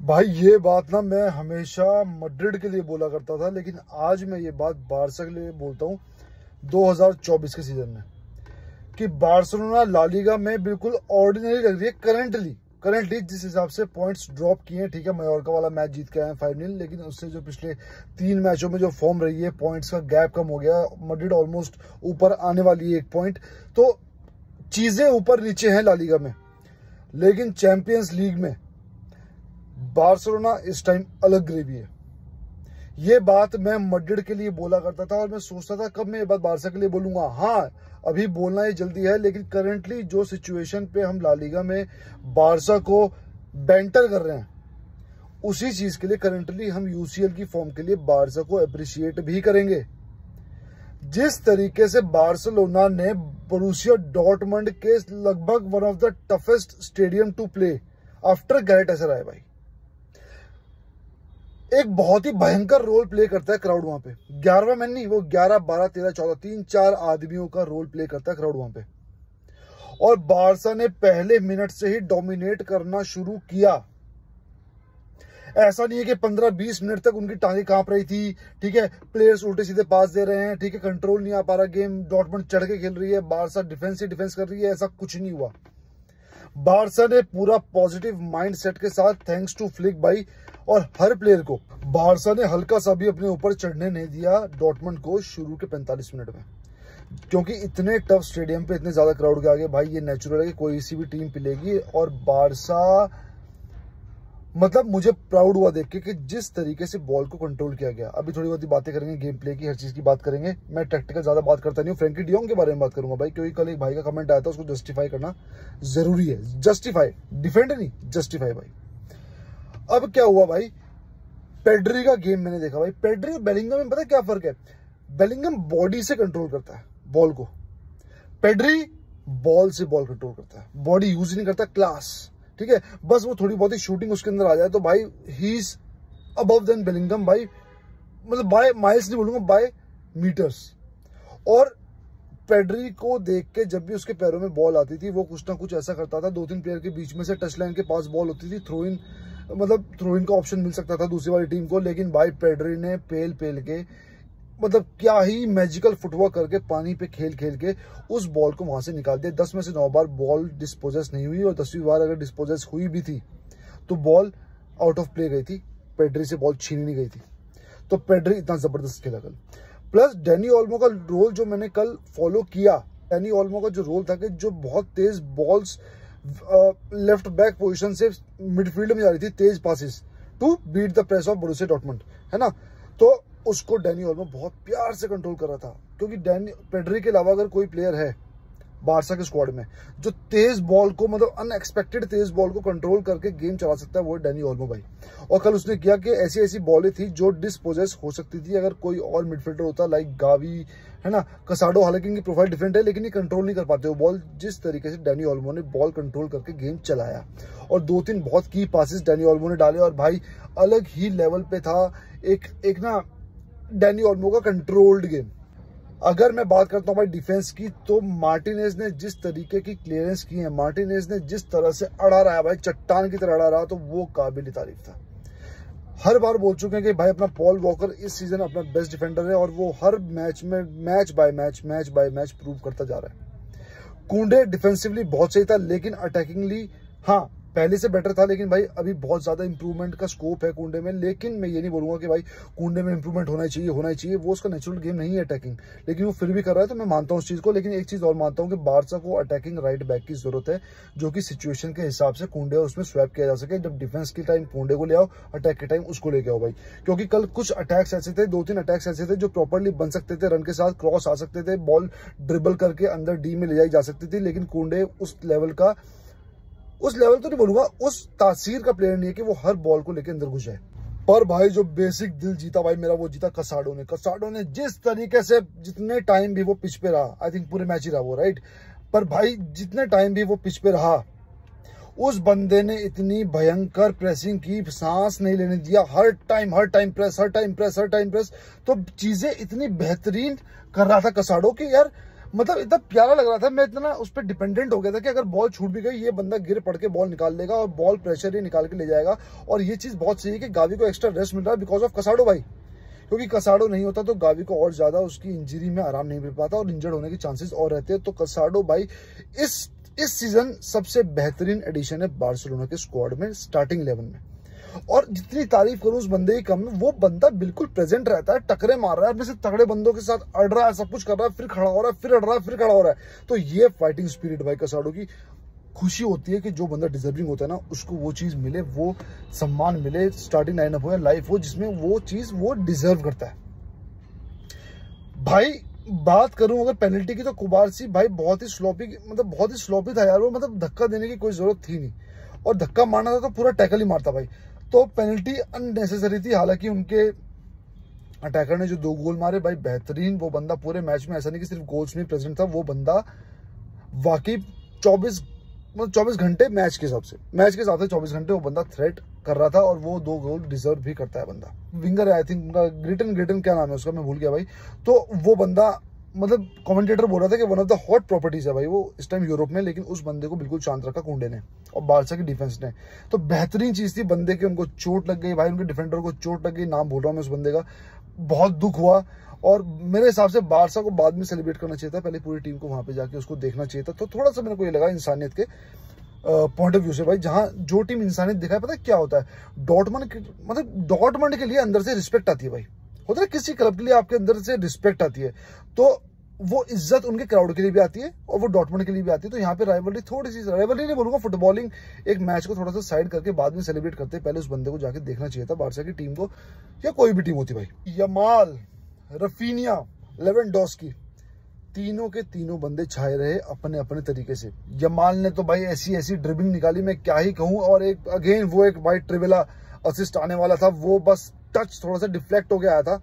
भाई ये बात ना मैं हमेशा मैड्रिड के लिए बोला करता था, लेकिन आज मैं ये बात बारसा के लिए बोलता हूँ 2024 के सीजन में, कि बार्सिलोना ला लीगा में बिल्कुल ऑर्डिनरी लग रही है करंटली जिस हिसाब से पॉइंट्स ड्रॉप किए हैं। ठीक है, मायोर्का वाला मैच जीत के आए हैं 5-0, लेकिन उससे जो पिछले 3 मैचों में जो फॉर्म रही है, पॉइंट्स का गैप कम हो गया, मैड्रिड ऑलमोस्ट ऊपर आने वाली है 1 पॉइंट, तो चीजें ऊपर नीचे हैं ला लीगा में। लेकिन चैंपियंस लीग में बार्सिलोना इस टाइम अलग ग्रेवी है। ये बात मैं मैड्रिड के लिए बोला करता था और मैं सोचता था कब मैं ये बात बारसा के लिए बोलूंगा। हाँ, अभी बोलना ये जल्दी है, लेकिन करंटली जो सिचुएशन पे हम ला लीगा में बारसा को बैंटर कर रहे हैं, उसी चीज के लिए करंटली हम यूसीएल की फॉर्म के लिए बारसा को अप्रिशिएट भी करेंगे। जिस तरीके से बार्सिलोना ने बोरुसिया डॉर्टमंड के लगभग one of the toughest stadium to play after Galatasaray आए भाई, एक बहुत ही भयंकर रोल प्ले करता है क्राउड वहां पे। 11वां मैन नहीं, वो 11, 12, 13, 14 3-4 आदमियों का रोल प्ले करता है क्राउड वहां पे। और बारसा ने पहले मिनट से ही डोमिनेट करना शुरू किया। ऐसा नहीं है कि 15-20 मिनट तक उनकी टांगें कांप रही थी। ठीक है, प्लेयर्स उल्टे सीधे पास दे रहे हैं, ठीक है, कंट्रोल नहीं आ पा रहा गेम, डॉर्टमंड चढ़ के खेल रही है, बारसा डिफेंस ही डिफेंस कर रही है, ऐसा कुछ नहीं हुआ। बारसा ने पूरा पॉजिटिव माइंडसेट के साथ, थैंक्स टू फ्लिक भाई और हर प्लेयर को, बारसा ने हल्का सा भी अपने ऊपर चढ़ने नहीं दिया डॉर्टमंड को शुरू के 45 मिनट में। क्योंकि इतने टफ स्टेडियम पे इतने ज्यादा क्राउड के आगे भाई ये नेचुरल है कि कोई सी भी टीम पिलेगी। और बारसा मतलब मुझे प्राउड हुआ देख के कि जिस तरीके से बॉल को कंट्रोल किया गया। अभी थोड़ी बहुत बातें करेंगे गेम प्ले की, हर चीज की बात करेंगे। मैं टैक्टिकल ज्यादा बात करता नहीं हूँ, फ्रैंकी डियोंग के बारे में बात करूंगा भाई, क्योंकि कल एक भाई का कमेंट आया था, उसको जस्टिफाई करना जरूरी है। जस्टिफाई, डिफेंड नहीं, जस्टिफाई भाई। अब क्या हुआ भाई, पेड्री का गेम मैंने देखा भाई। पेड्री और बेलिंगम में पता है क्या फर्क है? बेलिंगम बॉडी से कंट्रोल करता है बॉल को, पेड्री बॉल से बॉल कंट्रोल करता है, बॉडी यूज नहीं करता। क्लास, ठीक है, बस वो थोड़ी बहुत ही शूटिंग उसके अंदर आ जाए तो भाई he is above than Bellingham भाई, मतलब बाय माइल्स नहीं बोलूंगा, बाय मीटर्स। और पेड्री को देख के जब भी उसके पैरों में बॉल आती थी, वो कुछ ना कुछ ऐसा करता था, 2-3 प्लेयर के बीच में से टच लाइन के पास बॉल होती थी, थ्रो इन का ऑप्शन मिल सकता था दूसरी वाली टीम को। लेकिन भाई पेड्री ने पेल के मतलब क्या ही मैजिकल फुटवर्क करके पानी पे खेल के उस बॉल को वहां से निकाल दिया। 10 में से 9 बार बॉल डिस्पोजेस नहीं हुई, और 10वीं बार अगर डिस्पोजेस हुई भी थी तो बॉल आउट ऑफ प्ले गई थी, पेड्री से बॉल छीनी नहीं गई थी। तो पेड्री इतना जबरदस्त खेला कल। प्लस डैनी ओल्मो का रोल जो मैंने कल फॉलो किया, डैनी ओल्मो का जो रोल था कि जो बहुत तेज बॉल्स लेफ्ट बैक पोजीशन से मिडफील्ड में जा रही थी, तेज passes to beat the press of Borussia Dortmund, है ना, तो उसको डैनी ओल्मो बहुत प्यार से कंट्रोल कर रहा था। क्योंकि पेड्री के अलावा अगर कोई प्लेयर है बारसा के स्क्वाड में जो तेज बॉल को, मतलब अनएक्सपेक्टेड तेज बॉल को कंट्रोल करके गेम चला सकता है, वो डैनी ओल्मो भाई। और कल उसने किया कि ऐसी ऐसी बॉलें थी जो डिस्पोजेस हो सकती थी अगर कोई और मिडफील्डर होता, लाइक गावी, है ना, कसाडो। हालांकि इनकी प्रोफाइल डिफरेंट है, लेकिन ये कंट्रोल नहीं कर पाते वो बॉल। जिस तरीके से डैनी ओल्मो ने बॉल कंट्रोल करके गेम चलाया और 2-3 बहुत की पासिस डैनी ओल्मो ने डाले, और भाई अलग ही लेवल पे था एक ना डैनी ओल्मो का कंट्रोल्ड गेम। अगर मैं बात करता हूं भाई डिफेंस की, तो मार्टिनेज ने जिस तरीके की क्लियरेंस की है, मार्टिनेज ने जिस तरह से अड़ा रहा है भाई, चट्टान की तरह अड़ा रहा, तो वो काबिल तारीफ था। हर बार बोल चुके हैं कि भाई अपना पॉल वॉकर इस सीजन अपना बेस्ट डिफेंडर है, और वो हर मैच में मैच बाय मैच प्रूव करता जा रहा है। कुंडे डिफेंसिवली बहुत सही था, लेकिन अटैकिंगली हाँ पहले से बेटर था, लेकिन भाई अभी बहुत ज्यादा इंप्रूवमेंट का स्कोप है कुंडे में। लेकिन मैं ये नहीं बोलूंगा कि भाई कुंडे में इंप्रूवमेंट होना चाहिए, वो उसका नेचुरल गेम नहीं है अटैकिंग, लेकिन वो फिर भी कर रहा है, तो मैं मानता हूँ उस चीज को। लेकिन एक चीज और मानता हूँ कि बारसा को अटैकिंग राइट बैक की जरूरत है, जो कि सिचुएशन के हिसाब से कुंडे और उसमें स्वैप किया जा सके। जब डिफेंस के टाइम कुंडे को ले आओ, अटैक के टाइम उसको लेके आओ भाई। क्योंकि कल कुछ अटैक्स ऐसे थे, 2-3 अटैक्स ऐसे थे जो प्रॉपरली बन सकते थे, रन के साथ क्रॉस आ सकते थे, बॉल ड्रिबल करके अंदर डी में ले जाई जा सकती थी। लेकिन कुंडे उस लेवल तो नहीं बोलूंगा, उस तासीर का प्लेयर नहीं है कि वो हर बॉल को लेकर अंदर घुस जाए। पर भाई जो बेसिक दिल जीता भाई मेरा, वो जीता कसाडो ने जिस तरीके से, जितने टाइम भी वो पिच पे रहा, आई थिंक पूरे मैच ही रहा वो, राइट, पर भाई जितने टाइम भी वो पिच पे रहा, उस बंदे ने इतनी भयंकर प्रेसिंग की, सांस नहीं लेने दिया, हर टाइम प्रेस। तो चीजें इतनी बेहतरीन कर रहा था कसाडो कि यार मतलब इतना प्यारा लग रहा था, मैं इतना उस पर डिपेंडेंट हो गया था कि अगर बॉल छूट भी गई ये बंदा गिर पड़ के बॉल निकाल लेगा और बॉल प्रेशर ही निकाल के ले जाएगा। और ये चीज बहुत सही है कि गावी को एक्स्ट्रा रेस्ट मिल रहा है बिकॉज ऑफ कसाडो भाई, क्योंकि कसाडो नहीं होता तो गावी को और ज्यादा उसकी इंजरी में आराम नहीं मिल पाता और इंजर्ड होने के चांसेस और रहते हैं। तो कसाडो भाई इस सीजन सबसे बेहतरीन एडिशन है बार्सिलोना के स्क्वाड में, स्टार्टिंग 11 में। और जितनी तारीफ करूं उस बंदे की कम है, वो बंदा बिल्कुल प्रेजेंट रहता है, टकरे मार रहा है अपने से तगड़े बंदों के साथ, अड़ रहा है, सब कुछ कर रहा है, फिर खड़ा हो रहा है, फिर अड़ रहा है, फिर खड़ा हो रहा है। तो ये फाइटिंग स्पिरिट भाई कसाडो की, खुशी होती है कि जो बंदा डिजर्विंग होता है ना उसको वो चीज मिले, वो सम्मान मिले, स्टार्टिंग लाइनअप हो या लाइफ हो जिसमें वो चीज वो डिजर्व करता है। भाई बात करूं अगर पेनल्टी की तो कुबारसी भाई बहुत ही स्लोपी था यार वो, मतलब धक्का देने की कोई जरूरत थी नहीं, और धक्का मारना था तो पूरा टैकल ही मारता भाई। तो पेनल्टी अननेसेसरी थी। हालांकि उनके अटैकर ने जो 2 गोल मारे भाई बेहतरीन, वो बंदा पूरे मैच में ऐसा नहीं कि सिर्फ गोल्स में प्रेजेंट था, वो बंदा वाकई 24 घंटे मैच के हिसाब से 24 घंटे वो बंदा थ्रेट कर रहा था, और वो 2 गोल डिजर्व भी करता है बंदा। विंगर है आई थिंक उनका, ग्रिटन क्या नाम है उसका, मैं भूल गया भाई। तो वो बंदा मतलब कमेंटेटर बोल रहा था कि one of the hot properties है भाई वो इस टाइम यूरोप में, लेकिन उस बंदे को बिल्कुल शांत रखा कुंडे ने और बारसा की डिफेंस ने। तो बेहतरीन चीज थी बंदे के, उनको चोट लग गई भाई, उनके डिफेंडर को चोट लग गई, नाम भूल रहा हूँ मैं उस बंदे का, बहुत दुख हुआ। और मेरे हिसाब से बारसा को बाद में सेलिब्रेट करना चाहिए था, पहले पूरी टीम को वहां पे जाके उसको देखना चाहिए था। तो थोड़ा सा मेरे को ये लगा इंसानियत के पॉइंट ऑफ व्यू से भाई, जहां जो टीम इंसानियत दिखाए, पता है क्या होता है, डॉर्टमंड के लिए अंदर से रिस्पेक्ट आती है भाई, होता है किसी क्लब के लिए आपके अंदर से रिस्पेक्ट आती है, तो वो इज्जत उनके क्राउड के लिए भी आती है और वो डॉर्टमंड के लिए भी आती है। तो यहाँ पे राइवलरी, थोड़ी सी राइवलरी नहीं बोलूंगा, फुटबॉलिंग एक मैच को थोड़ा सा साइड करके बाद में सेलिब्रेट करते, पहले उस बंदे को जाके देखना चाहिए था, बारसा की टीम को या कोई भी टीम होती भाई। यमाल, रफीनिया, लेवेंडोस्की, तीनों के तीनों बंदे छाए रहे अपने अपने तरीके से। यमाल ने तो भाई ऐसी ड्रिबलिंग निकाली, मैं क्या ही कहूं। और एक अगेन वो एक भाई ट्रिवेला असिस्ट आने वाला था, वो बस टच थोड़ा सा डिफ्लेक्ट हो गया आया था,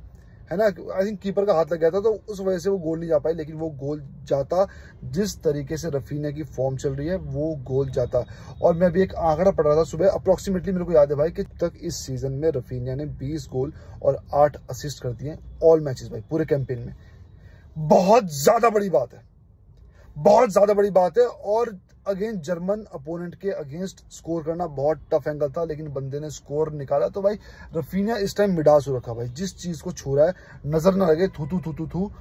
है ना, आई थिंक कीपर का हाथ लग गया था, तो उस वजह से वो गोल नहीं जा पाई, लेकिन वो गोल जाता। जिस तरीके से रफीनिया की फॉर्म चल रही है वो गोल जाता। और मैं भी एक आंकड़ा पढ़ रहा था सुबह, अप्रोक्सीमेटली मेरे को याद है भाई कि तक इस सीजन में रफीनिया ने 20 गोल और 8 असिस्ट कर दिए ऑल मैचेस भाई, पूरे कैंपेन में। बहुत ज्यादा बड़ी बात है, बहुत ज्यादा बड़ी बात है। और अगेन जर्मन अपोनेंट के अगेंस्ट स्कोर करना बहुत टफ एंगल था, लेकिन बंदे ने स्कोर निकाला। तो भाई रफीनिया इस टाइम मिडास हो रखा भाई, जिस चीज को छू रहा है नजर ना लगे, थू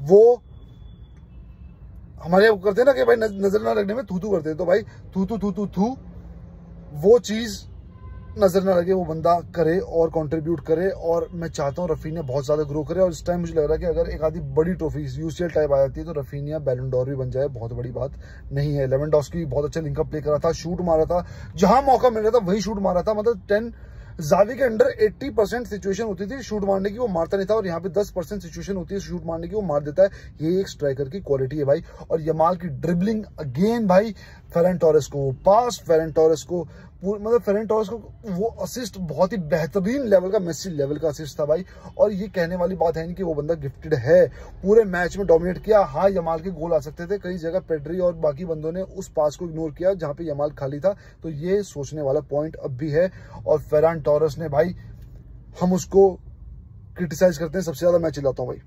वो हमारे करते हैं ना कि भाई नजर ना लगने में थू करते हैं, तो भाई थू वो चीज नजर ना लगे, वो बंदा करे और कंट्रीब्यूट करे। और मैं चाहता हूँ रफीनिया बहुत ज्यादा ग्रो करे, और इस टाइम मुझे लग रहा है कि अगर एक आधी बड़ी ट्रॉफी यूसीएल टाइप आ जाती है तो रफीनिया बैलन डोर भी बन जाए, बहुत बड़ी बात नहीं है। लेवेंडोस्की बहुत अच्छा लिंकअप प्ले करा था, शूट मारा था, जहां मौका मिल रहा था वही शूट मारा था। मतलब जावी के अंडर 80% सिचुएशन होती थी शूट मारने की, वो मारता नहीं था, और यहाँ पे 10% सिचुएशन होती है शूट मारने की, वो मार देता है। ये एक स्ट्राइकर की क्वालिटी है भाई। और यमाल की ड्रिबलिंग अगेन भाई, फेरन टोरेस को पास, फेरन टोरेस को वो असिस्ट बहुत ही बेहतरीन लेवल का, मेसी लेवल का असिस्ट था भाई। और ये कहने वाली बात है नहीं कि वो बंदा गिफ्टेड है, पूरे मैच में डोमिनेट किया। हाँ यमाल के गोल आ सकते थे, कई जगह पेड्री और बाकी बंदों ने उस पास को इग्नोर किया जहां पे यमाल खाली था, तो ये सोचने वाला पॉइंट अब भी है। और फेरन टोरेस ने भाई, हम उसको क्रिटिसाइज करते हैं, सबसे ज्यादा मैं चिल्लाता हूँ भाई,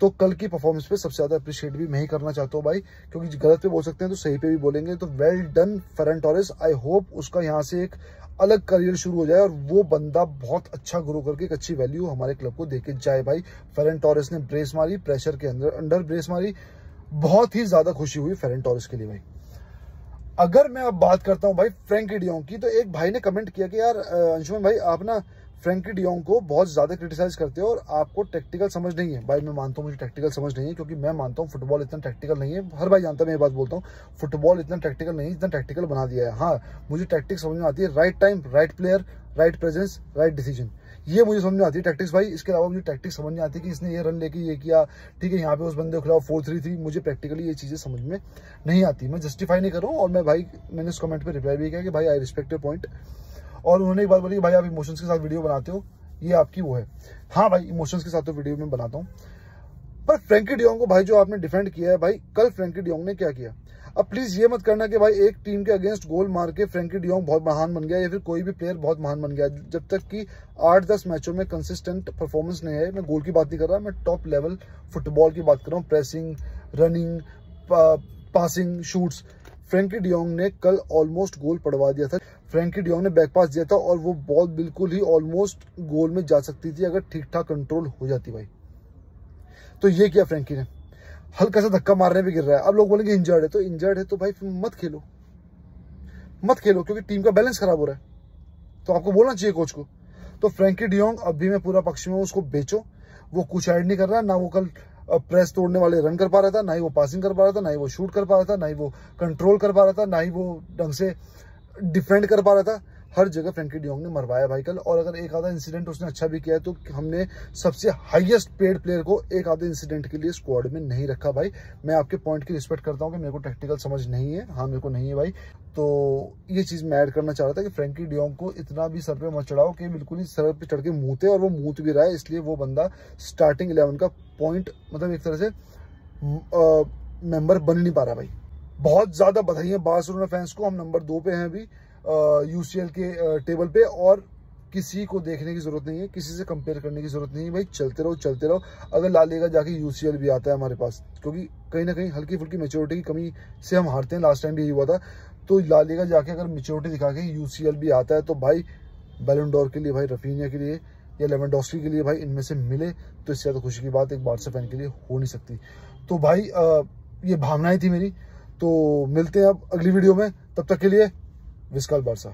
तो कल की परफॉर्मेंस पे सबसे ज्यादा अप्रिशिएट भी मैं ही करना चाहता हूँ भाई, क्योंकि गलत पे बोल सकते हैं तो सही पे भी बोलेंगे। तो well done Ferran Torres, I hope उसका यहाँ से एक अलग करियर शुरू हो जाए और वो बंदा बहुत अच्छा ग्रो करके एक अच्छी वैल्यू हमारे क्लब को देके जाए भाई। फेरन टोरेस ने ब्रेस मारी, प्रेशर के अंडर ब्रेस मारी, बहुत ही ज्यादा खुशी हुई फेरन टोरेस के लिए भाई। अगर मैं अब बात करता हूँ भाई फ्रैंकी डियोंग की, तो एक भाई ने कमेंट किया कि यार अंशुमन भाई आप ना फ्रैंकी डियोंग को बहुत ज्यादा क्रिटिसाइज करते हो और आपको टेक्टिकल समझ नहीं है। भाई मैं मानता हूँ मुझे टेक्टिकल समझ नहीं है, क्योंकि मैं मानता हूँ फुटबॉल इतना टेक्टिकल नहीं है, हर भाई जानता है मैं ये बात बोलता हूँ, फुटबॉल इतना टेक्टिकल नहीं है जितना टेक्टिकल बना दिया है। हाँ मुझे टैक्टिक्स समझ में आती है, right time, right player, right presence, right decision, ये मुझे समझ में आती है टैक्टिक्स भाई। इसके अलावा मुझे टैक्टिक्स समझ में आती है कि इसने ये रन लेके ये किया, ठीक है, यहाँ पे उस बंदे को खिलाफ 4-3-3, मुझे प्रैक्टिकली ये चीजें समझ में नहीं आती, मैं जस्टिफाई नहीं कर रहा हूँ। और मैं भाई मैंने उस कमेंट पे रिप्लाई भी किया कि भाई आई रिस्पेक्ट योर पॉइंट, और उन्होंने एक बात बोली भाई आप इमोशंस के साथ वीडियो बनाते हो, ये आपकी वो है। हाँ भाई इमोशंस के साथ तो वीडियो में बनाता हूँ, पर फ्रैंकी डियोंग को भाई जो आपने डिफेंड किया है भाई, कल फ्रैंकी डियोंग ने क्या किया, अब प्लीज ये मत करना कि भाई एक टीम के अगेंस्ट गोल मार के फ्रैंकी डियोंग बहुत महान बन गया या फिर कोई भी प्लेयर बहुत महान बन गया। जब तक कि 8-10 मैचों में कंसिस्टेंट परफॉर्मेंस नहीं है, मैं गोल की बात नहीं कर रहा, मैं टॉप लेवल फुटबॉल की बात कर रहा हूँ, pressing, running, passing, shoots. Frenkie de Jong ने कल ऑलमोस्ट गोल पड़वा दिया था। फ्रैंकी डियोंग ने बैक पास दिया था और वो बॉल बिल्कुल ही ऑलमोस्ट गोल में जा सकती थी अगर ठीक ठाक कंट्रोल हो जाती भाई। तो ये किया फ्रैंकी ने, हल्का सा धक्का मारने पे गिर रहा है। अब लोग बोलेंगे इंजर्ड है, तो इंजर्ड है तो भाई मत खेलो, मत खेलो, क्योंकि टीम का बैलेंस खराब हो रहा है। तो आपको बोलना चाहिए कोच को। तो फ्रैंकी डियोंग अभी मैं पूरा पक्ष में हूं, उसको बेचो। वो कुछ ऐड नहीं कर रहा, ना वो कल प्रेस तोड़ने वाले रन कर पा रहा था, ना ही वो पासिंग कर पा रहा था, ना ही वो शूट कर पा रहा था, ना ही वो कंट्रोल कर पा रहा था, ना ही वो ढंग से डिफेंड कर पा रहा था। हर जगह फ्रैंकी डियोंग ने मरवाया भाई कल। और अगर एक आधा इंसिडेंट उसने अच्छा भी किया है तो हमने सबसे हाईएस्ट पेड प्लेयर को एक आधे इंसिडेंट के लिए स्क्वाड में नहीं रखा भाई। मैं आपके पॉइंट की रिस्पेक्ट करता हूं कि मेरे को टेक्निकल समझ नहीं है, हाँ मेरे को नहीं है भाई। तो ये चीज मैं ऐड करना चाह रहा था कि फ्रैंकी डियोंग को इतना भी सर पे मत चढ़ाओ कि बिल्कुल ही सर पे चढ़ के मूते, और वो मूत भी रहा है, इसलिए वो बंदा स्टार्टिंग 11 का पॉइंट मतलब एक तरह से मेंबर बन नहीं पा रहा भाई। बहुत ज्यादा बधाइयां बार्सिलोना फैंस को, हम नंबर 2 पे हैं अभी यूसीएल के टेबल पे, और किसी को देखने की जरूरत नहीं है, किसी से कंपेयर करने की जरूरत नहीं है भाई। चलते रहो चलते रहो। अगर ला लीगा जाके यूसीएल भी आता है हमारे पास, क्योंकि कहीं ना कहीं हल्की फुल्की मेच्योरिटी की कमी से हम हारते हैं, लास्ट टाइम भी यही हुआ था। तो ला लीगा जाके अगर मेच्योरिटी दिखा के यूसीएल भी आता है तो भाई बैलन डोर के लिए भाई, रफीनिया के लिए या लेवेंडोस्की के लिए भाई इनमें से मिले तो इससे ज्यादा खुशी की बात एक बार्सा फैन के लिए हो नहीं सकती। तो भाई ये भावनाएं थी मेरी। तो मिलते हैं अब अगली वीडियो में, तब तक के लिए विस्काल बार्सा।